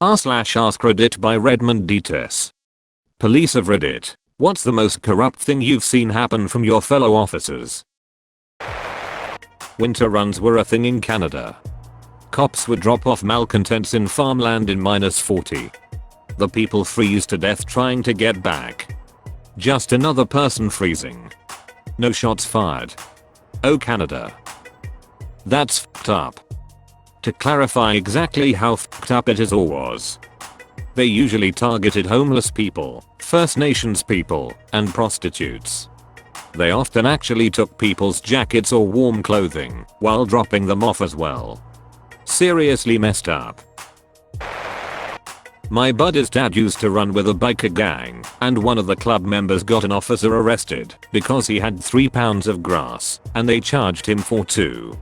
r/AskReddit by Redmond Dtes. Police of Reddit. What's the most corrupt thing you've seen happen from your fellow officers? Winter runs were a thing in Canada. Cops would drop off malcontents in farmland in -40. The people freeze to death trying to get back. Just another person freezing. No shots fired. Oh Canada. That's fucked up. To clarify exactly how fucked up it is or was, they usually targeted homeless people, First Nations people, and prostitutes. They often actually took people's jackets or warm clothing while dropping them off as well. Seriously messed up. My buddy's dad used to run with a biker gang, and one of the club members got an officer arrested because he had 3 pounds of grass, and they charged him for 2.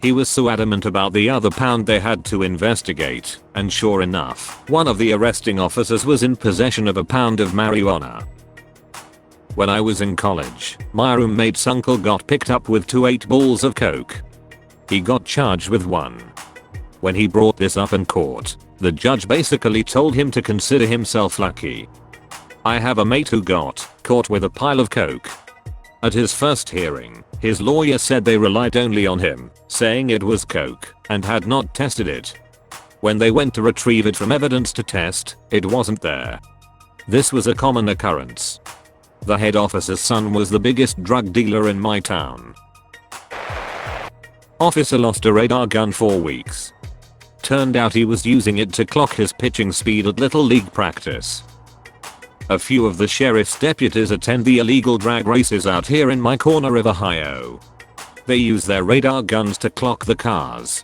He was so adamant about the other pound they had to investigate, and sure enough, one of the arresting officers was in possession of a pound of marijuana. When I was in college, my roommate's uncle got picked up with 2 8-balls of coke. He got charged with 1. When he brought this up in court, the judge basically told him to consider himself lucky. I have a mate who got caught with a pile of coke. At his first hearing, his lawyer said they relied only on him, saying it was coke, and had not tested it. When they went to retrieve it from evidence to test, it wasn't there. This was a common occurrence. The head officer's son was the biggest drug dealer in my town. Officer lost a radar gun for weeks. Turned out he was using it to clock his pitching speed at Little League practice. A few of the sheriff's deputies attend the illegal drag races out here in my corner of Ohio. They use their radar guns to clock the cars.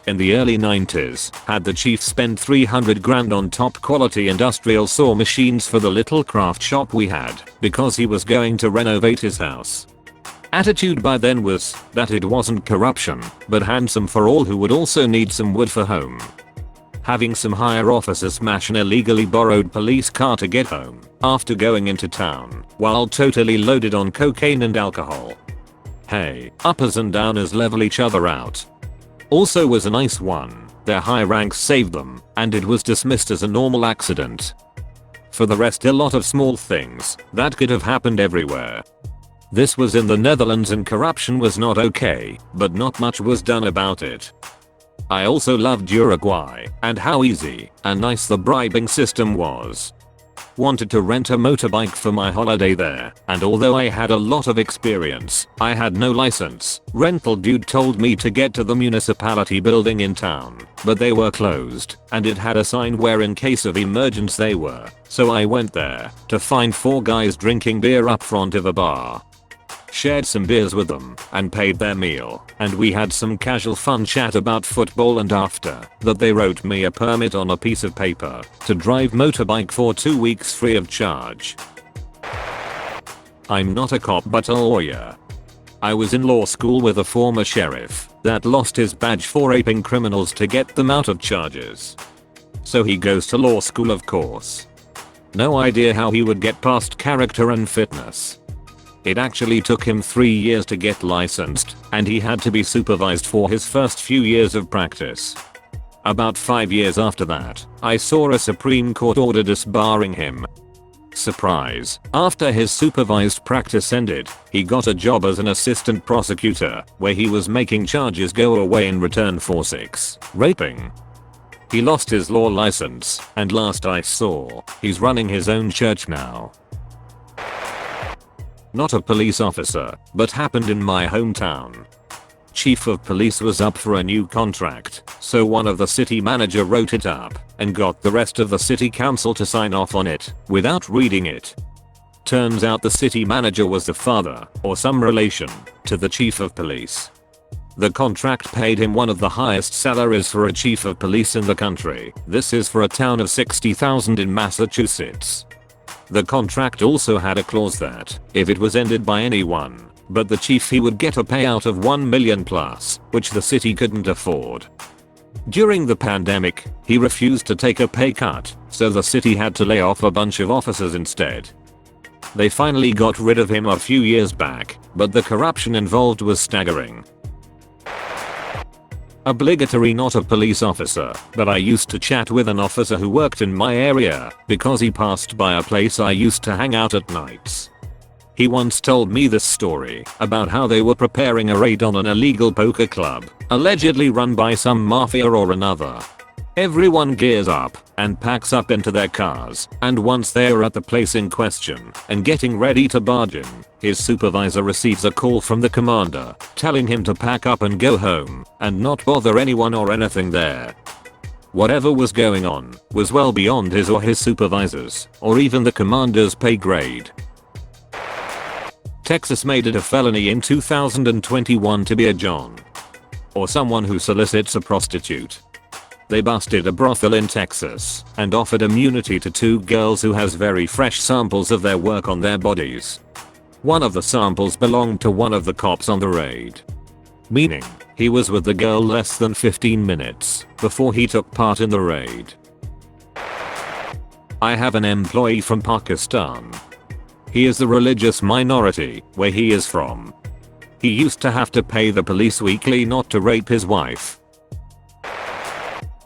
In the early 90s, had the chief spend 300 grand on top quality industrial saw machines for the little craft shop we had because he was going to renovate his house. Attitude by then was that it wasn't corruption, but handsome for all who would also need some wood for home. Having some higher officers smash an illegally borrowed police car to get home after going into town while totally loaded on cocaine and alcohol. Hey, uppers and downers level each other out. Also was a nice one, their high ranks saved them, and it was dismissed as a normal accident. For the rest, a lot of small things that could have happened everywhere. This was in the Netherlands and corruption was not okay, but not much was done about it. I also loved Uruguay and how easy and nice the bribing system was. Wanted to rent a motorbike for my holiday there, and although I had a lot of experience, I had no license. Rental dude told me to get to the municipality building in town, but they were closed, and it had a sign where in case of emergence they were, so I went there to find 4 guys drinking beer up front of a bar. Shared some beers with them and paid their meal, and we had some casual fun chat about football, and after that they wrote me a permit on a piece of paper to drive motorbike for 2 weeks free of charge. I'm not a cop but a lawyer. I was in law school with a former sheriff that lost his badge for aping criminals to get them out of charges. So he goes to law school, of course. No idea how he would get past character and fitness. It actually took him 3 years to get licensed, and he had to be supervised for his first few years of practice. About 5 years after that, I saw a Supreme Court order disbarring him. Surprise, after his supervised practice ended, he got a job as an assistant prosecutor, where he was making charges go away in return for 6 raping. He lost his law license, and last I saw, he's running his own church now. Not a police officer, but happened in my hometown. Chief of police was up for a new contract, so one of the city manager wrote it up and got the rest of the city council to sign off on it without reading it. Turns out the city manager was the father, or some relation, to the chief of police. The contract paid him one of the highest salaries for a chief of police in the country. This is for a town of 60,000 in Massachusetts. The contract also had a clause that, if it was ended by anyone but the chief, he would get a payout of $1 million plus, which the city couldn't afford. During the pandemic, he refused to take a pay cut, so the city had to lay off a bunch of officers instead. They finally got rid of him a few years back, but the corruption involved was staggering. Obligatory not a police officer, but I used to chat with an officer who worked in my area because he passed by a place I used to hang out at nights. He once told me this story about how they were preparing a raid on an illegal poker club, allegedly run by some mafia or another. Everyone gears up and packs up into their cars, and once they are at the place in question and getting ready to barge in, his supervisor receives a call from the commander telling him to pack up and go home and not bother anyone or anything there. Whatever was going on was well beyond his or his supervisors or even the commander's pay grade. Texas made it a felony in 2021 to be a John or someone who solicits a prostitute. They busted a brothel in Texas and offered immunity to 2 girls who has very fresh samples of their work on their bodies. One of the samples belonged to one of the cops on the raid. Meaning, he was with the girl less than 15 minutes before he took part in the raid. I have an employee from Pakistan. He is the religious minority where he is from. He used to have to pay the police weekly not to rape his wife.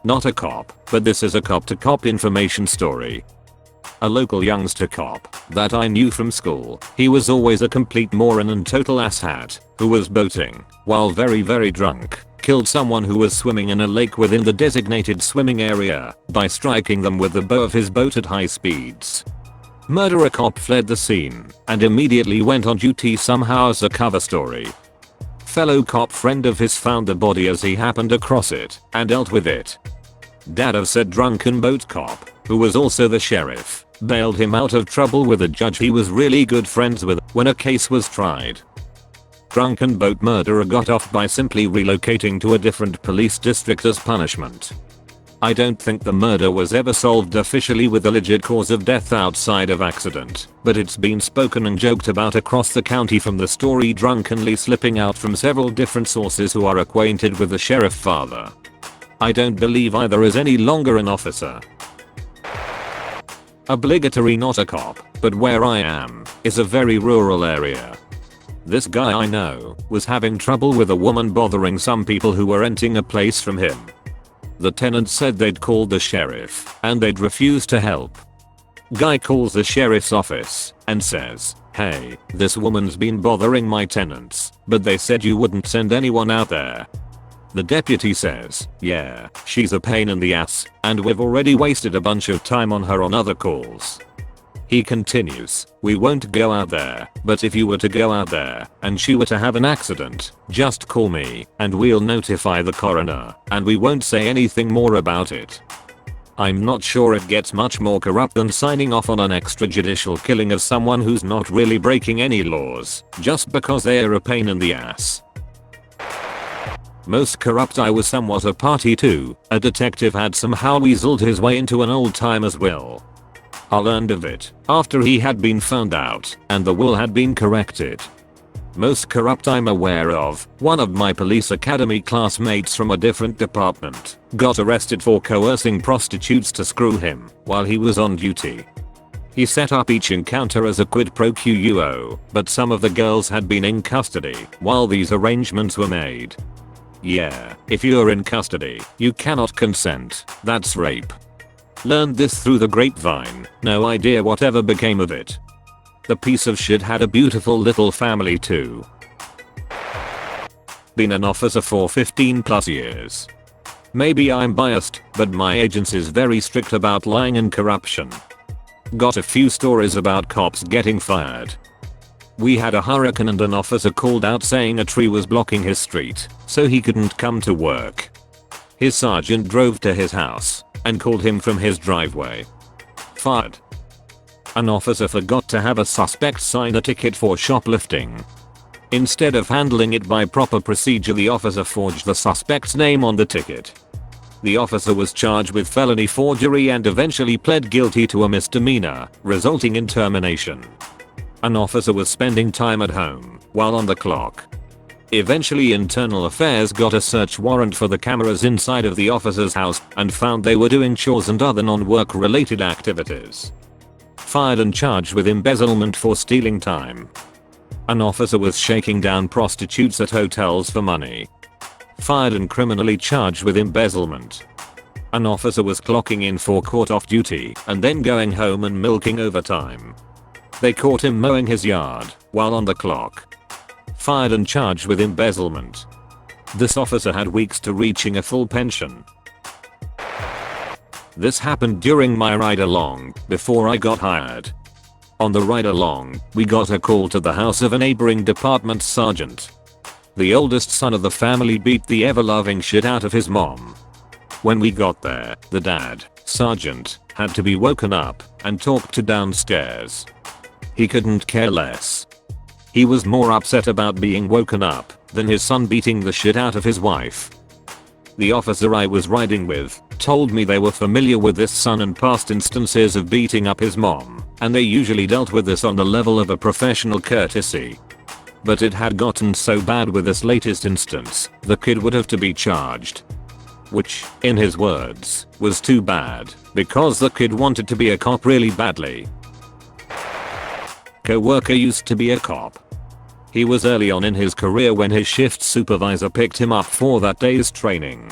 Not a cop, but this is a cop-to-cop information story. A local youngster cop that I knew from school, he was always a complete moron and total asshat, who was boating, while very drunk, killed someone who was swimming in a lake within the designated swimming area by striking them with the bow of his boat at high speeds. Murderer cop fled the scene and immediately went on duty somehow as a cover story. Fellow cop friend of his found the body as he happened across it and dealt with it. Dad of said drunken boat cop, who was also the sheriff, bailed him out of trouble with a judge he was really good friends with when a case was tried. Drunken boat murderer got off by simply relocating to a different police district as punishment. I don't think the murder was ever solved officially with a legit cause of death outside of accident, but it's been spoken and joked about across the county from the story drunkenly slipping out from several different sources who are acquainted with the sheriff father. I don't believe either is any longer an officer. Obligatory not a cop, but where I am is a very rural area. This guy I know was having trouble with a woman bothering some people who were renting a place from him. The tenants said they'd called the sheriff and they'd refused to help. Guy calls the sheriff's office and says, "Hey, this woman's been bothering my tenants, but they said you wouldn't send anyone out there." The deputy says, "Yeah, she's a pain in the ass, and we've already wasted a bunch of time on her on other calls." He continues, "We won't go out there, but if you were to go out there and she were to have an accident, just call me and we'll notify the coroner and we won't say anything more about it." I'm not sure it gets much more corrupt than signing off on an extrajudicial killing of someone who's not really breaking any laws just because they're a pain in the ass. Most corrupt I was somewhat a party to. A detective had somehow weaseled his way into an old-timer's will. I learned of it after he had been found out and the will had been corrected. Most corrupt I'm aware of, one of my police academy classmates from a different department got arrested for coercing prostitutes to screw him while he was on duty. He set up each encounter as a quid pro quo, but some of the girls had been in custody while these arrangements were made. Yeah, if you're in custody, you cannot consent. That's rape. Learned this through the grapevine, no idea whatever became of it. The piece of shit had a beautiful little family too. Been an officer for 15 plus years. Maybe I'm biased, but my agency's very strict about lying and corruption. Got a few stories about cops getting fired. We had a hurricane and an officer called out saying a tree was blocking his street, so he couldn't come to work. His sergeant drove to his house and called him from his driveway. Fired. An officer forgot to have a suspect sign a ticket for shoplifting. Instead of handling it by proper procedure, the officer forged the suspect's name on the ticket. The officer was charged with felony forgery and eventually pled guilty to a misdemeanor, resulting in termination. An officer was spending time at home while on the clock. Eventually Internal Affairs got a search warrant for the cameras inside of the officer's house and found they were doing chores and other non-work related activities. Fired and charged with embezzlement for stealing time. An officer was shaking down prostitutes at hotels for money. Fired and criminally charged with embezzlement. An officer was clocking in for court off duty and then going home and milking overtime. They caught him mowing his yard while on the clock. Fired and charged with embezzlement. This officer had weeks to reaching a full pension. This happened during my ride along before I got hired. On the ride along, we got a call to the house of a neighboring department sergeant. The oldest son of the family beat the ever-loving shit out of his mom. When we got there, the dad, sergeant, had to be woken up and talked to downstairs. He couldn't care less. He was more upset about being woken up than his son beating the shit out of his wife. The officer I was riding with told me they were familiar with this son and past instances of beating up his mom, and they usually dealt with this on the level of a professional courtesy. But it had gotten so bad with this latest instance, the kid would have to be charged. Which, in his words, was too bad, because the kid wanted to be a cop really badly. Coworker used to be a cop. He was early on in his career when his shift supervisor picked him up for that day's training.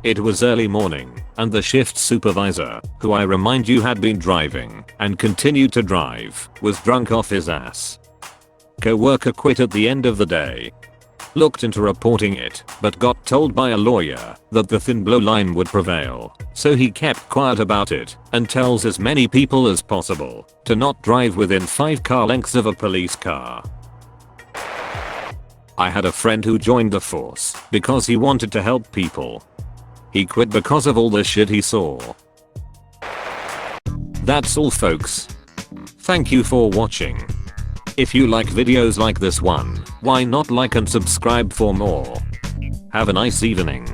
It was early morning, and the shift supervisor, who I remind you had been driving and continued to drive, was drunk off his ass. Coworker quit at the end of the day. Looked into reporting it, but got told by a lawyer that the thin blue line would prevail, so he kept quiet about it and tells as many people as possible to not drive within 5 car lengths of a police car. I had a friend who joined the force because he wanted to help people. He quit because of all the shit he saw. That's all folks. Thank you for watching. If you like videos like this one, why not like and subscribe for more? Have a nice evening.